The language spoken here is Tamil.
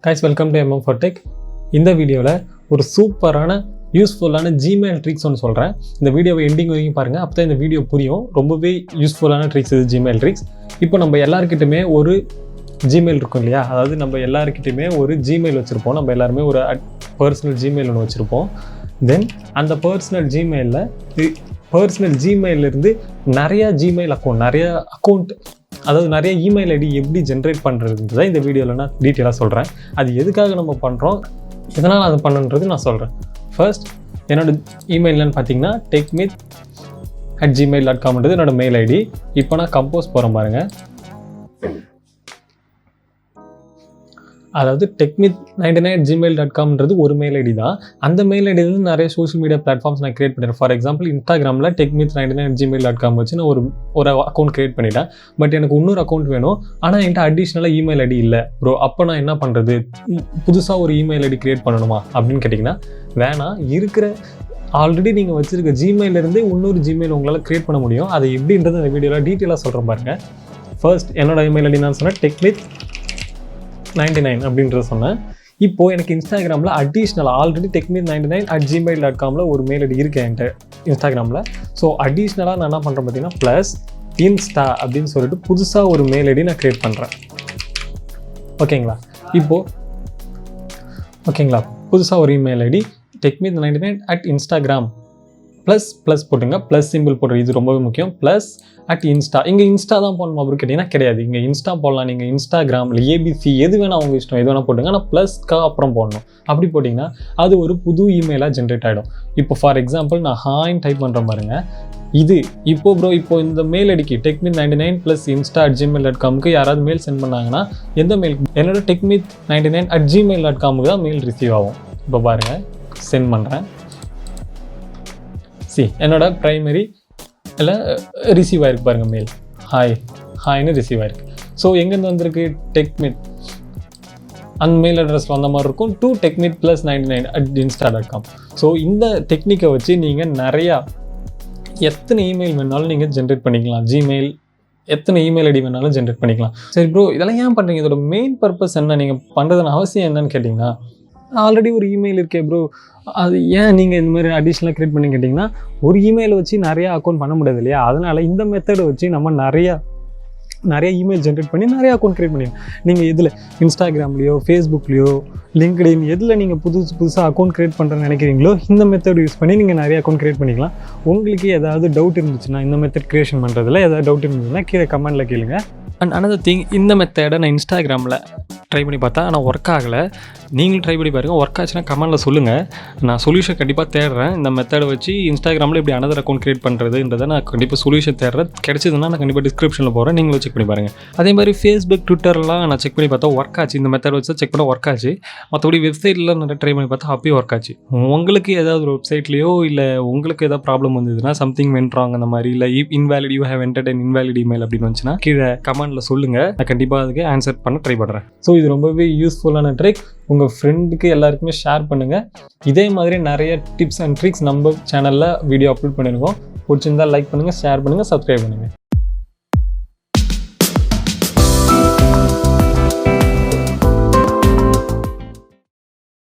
guys, welcome to MM for Tech. இந்த வீடியோவில் ஒரு சூப்பரான யூஸ்ஃபுல்லான ஜிமெயில் ட்ரிக்ஸ் ஒன்று சொல்கிறேன். இந்த வீடியோவை எண்டிங் வரைக்கும் பாருங்கள், அப்போ தான் இந்த வீடியோ புரியும். ரொம்பவே யூஸ்ஃபுல்லான ட்ரிக்ஸ் இது ஜிமெயில் ட்ரிக்ஸ். இப்போ நம்ம எல்லாருக்கிட்டுமே ஒரு ஜிமெயில் இருக்கும் இல்லையா, அதாவது நம்ம எல்லாருக்கிட்டையுமே ஒரு ஜிமெயில் வச்சுருப்போம். நம்ம எல்லாருமே ஒரு பர்சனல் ஜிமெயில் ஒன்று வச்சுருப்போம். தென் அந்த பர்சனல் ஜிமெயிலிருந்து நிறையா ஜிமெயில் அக்கௌண்ட், நிறையா அக்கௌண்ட், அதாவது நிறைய இமெயில் ஐடி எப்படி ஜென்ரேட் பண்ணுறதுன்றதை இந்த வீடியோவில் நான் டீட்டெயிலாக சொல்கிறேன். அது எதுக்காக நம்ம பண்ணுறோம், எதனால் அது பண்ணுன்றது நான் சொல்கிறேன். ஃபர்ஸ்ட், என்னோடய இமெயில்னு பார்த்தீங்கன்னா techmith@gmail.com என்னோட மெயில் ஐடி. இப்போ நான் கம்போஸ் போகிறேன் பாருங்கள். அதாவது techmith99@gmail.com ஒரு மெயில் ஐடி தான். அந்த மெயில் ஐடியிலேருந்து நிறைய சோஷியல் மீடியா பிளாட்ஃபார்ம்ஸ் நான் கிரியேட் பண்ணிடுறேன். ஃபார் எக்ஸாம்பிள், இன்ஸ்டாகிராமில் techmith99@gmail.com வச்சு நான் ஒரு அக்கௌண்ட் கிரியேட் பண்ணிட்டேன். பட் எனக்கு இன்னொரு அக்கௌண்ட் வேணும், ஆனால் என்கிட்ட அடிஷ்னலாக இமெயில் ஐடி இல்லை ப்ரோ. அப்போ நான் என்ன பண்ணுறது, புதுசாக ஒரு இமெயில் ஐடி கிரியேட் பண்ணணுமா அப்படின்னு கேட்டிங்கன்னா வேணாம். இருக்கிற ஆல்ரெடி நீங்கள் வச்சுருக்க ஜிமெயிலிருந்தே இன்னொரு ஜிமெயில் உங்களால் கிரியேட் பண்ண முடியும். அது எப்படின்றது இந்த வீடியோவில் டீட்டெயிலாக சொல்கிறேன் பாருங்கள். ஃபர்ஸ்ட், என்னோட இமெயில் ஐடி நான் சொன்னேன் techmith99 அப்படின்றத சொன்னேன். இப்போது எனக்கு இன்ஸ்டாகிராமில் அடிஷ்னலாக ஆல்ரெடி techmith99@gmail.com ஒரு மெயில் ஐடி இருக்குது என்கிட்ட இன்ஸ்டாகிராமில். ஸோ அடிஷ்னலாக நான் என்ன பண்ணுறேன் பார்த்தீங்கன்னா ப்ளஸ் இன்ஸ்டா அப்படின்னு சொல்லிட்டு புதுசாக ஒரு மெயில் ஐடி நான் க்ரியேட் பண்ணுறேன். ஓகேங்களா, புதுசாக ஒரு இமெயில் ஐடி techmith99@instagram ப்ளஸ் போட்டுங்க, ப்ளஸ் சிம்பிள் போடுறது, இது ரொம்பவே முக்கியம். Plus @insta. இங்கே இன்ஸ்டா தான் போடணும் அப்படின்னு கேட்டிங்கன்னா கிடையாது. இங்கே இன்ஸ்டா போடலாம், நீங்கள் இன்ஸ்டாகிராமில் ஏபிசி எது வேணால் அவங்க இஷ்டம், எது வேணால் போட்டுங்க. ஆனால் ப்ளஸ்க்கு அப்புறம் போடணும். அப்படி போட்டிங்கன்னா அது ஒரு புது இமெயிலாக ஜென்ரேட் ஆகிடும். இப்போ ஃபார் எக்ஸாம்பிள் நான் ஹாய்ன்னு டைப் பண்ணுறேன் பாருங்கள். இது இப்போ இந்த மெயில் ஐடிக்கு techmith99+insta@gmail.com யாராவது மெயில் சென்ட் பண்ணாங்கன்னா எந்த மெயில், என்னோட techmith99@gmail.com தான் மெயில் ரிசீவ் ஆகும். இப்போ பாருங்கள், சென்ட் பண்ணுறேன். என்னோட ப்ரைமரி இல்லை ரிசீவ் ஆகிருக்கு பாருங்கள் மெயில். ஹாய்னு ரிசீவ் ஆகிருக்கு. ஸோ எங்கேருந்து வந்திருக்கு, டெக்மித் அந்த மெயில் அட்ரஸில் வந்த மாதிரி இருக்கும், to techmith+99@insta.com. ஸோ இந்த டெக்னிக்கை வச்சு நீங்கள் நிறையா எத்தனை இமெயில் வேணாலும் நீங்கள் ஜென்ரேட் பண்ணிக்கலாம். ஜிமெயில் எத்தனை இமெயில் ஐடி வேணாலும் ஜென்ரேட் பண்ணிக்கலாம். சரி ப்ரோ, இதெல்லாம் ஏன் பண்ணுறீங்க, இதோட மெயின் பர்பஸ் என்ன, நீங்கள் பண்ணுறதுன்னு அவசியம் என்னன்னு கேட்டிங்கன்னா, ஆல்ரெடி ஒரு இமெயில் இருக்கே ப்ரோ, அது ஏன் நீங்கள் இந்த மாதிரி அடிஷ்னலாக க்ரியேட் பண்ணி கேட்டிங்கன்னா, ஒரு இமெயில் வச்சு நிறையா அக்கௌண்ட் பண்ண முடியாது இல்லையா. அதனால் இந்த மெத்தடை வச்சு நம்ம நிறைய இமெயில் ஜென்ரேட் பண்ணி நிறைய அக்கௌண்ட் க்ரியேட் பண்ணிடலாம். நீங்கள் இதில் இன்ஸ்டாகிராம்லேயோ ஃபேஸ்புக்லேயோ லிங்க்டின் எதில் நீங்கள் புதுசாக அக்கௌண்ட் க்ரியேட் பண்ணுறேன்னு நினைக்கிறீங்களோ இந்த மெத்தட் யூஸ் பண்ணி நீங்கள் நிறைய அக்கௌண்ட் க்ரியேட் பண்ணிக்கலாம். உங்களுக்கு ஏதாவது டவுட் இருந்துச்சுன்னா, இந்த மெத்தட் க்ரியேஷன் பண்ணுறதுல ஏதாவது டவுட் இருந்துச்சுன்னா கீழே கமெண்ட்டில் கேளுங்க. அண்ட் அனதர் திங், இந்த மெத்தடை நான் இன்ஸ்டாகிராமில் ட்ரை பண்ணி பார்த்தா ஆனால் ஒர்க் ஆகலை. நீங்களும் ட்ரை பண்ணி பாருங்கள். ஒர்க் ஆச்சுன்னா கமெண்ட்டில் சொல்லுங்கள், நான் சொல்யூஷன் கண்டிப்பாக தேடுறேன். இந்த மெத்தடை வச்சு இன்ஸ்டாகிராமில் எப்படி அனதர் அக்கௌண்ட் க்ரியேட் பண்ணுறதுன்றதை நான் கண்டிப்பாக சொல்யூஷன் தேடுறேன். கிடைச்சதுன்னா நான் கண்டிப்பாக டிஸ்கிரிப்ஷனில் போகிறேன், நீங்களும் செக் பண்ணி பாருங்கள். அதே மாதிரி ஃபேஸ்புக், ட்விட்டர்லாம் நான் செக் பண்ணி பார்த்தா ஒர்க் ஆச்சு. இந்த மெத்தட் வச்சு செக் பண்ண ஒர்க் ஆச்சு. மற்றபடி வெப்சைட்டில் நிறைய ட்ரை பண்ணி பார்த்தா அப்பயும் ஒர்க் ஆச்சு. உங்களுக்கு ஏதாவது ஒரு வெப்சைட்லேயோ இல்லை உங்களுக்கு ஏதாவது ப்ராப்ளம் வந்ததுன்னா, சம்திங் வென்ட் ராங் அந்த மாதிரி, இல்லை invalid, you have entered an invalid email அப்படின்னு வந்துச்சுன்னா கீழே கமெண்ட்டில் சொல்லுங்கள், நான் கண்டிப்பாக அதுக்கு ஆன்சர் பண்ண ட்ரை பண்ணுறேன். ஸோ இது ரொம்பவே யூஸ்ஃபுல்லான ட்ரிக். உங்கள் ஃப்ரெண்டுக்கு எல்லாருக்குமே ஷேர் பண்ணுங்கள். இதே மாதிரி நிறைய டிப்ஸ் அண்ட் ட்ரிக்ஸ் நம்ம சேனலில் வீடியோ அப்லோட் பண்ணியிருக்கோம். பிடிச்சிருந்தால் லைக் பண்ணுங்கள், ஷேர் பண்ணுங்கள், சப்ஸ்கிரைப் பண்ணுங்கள்.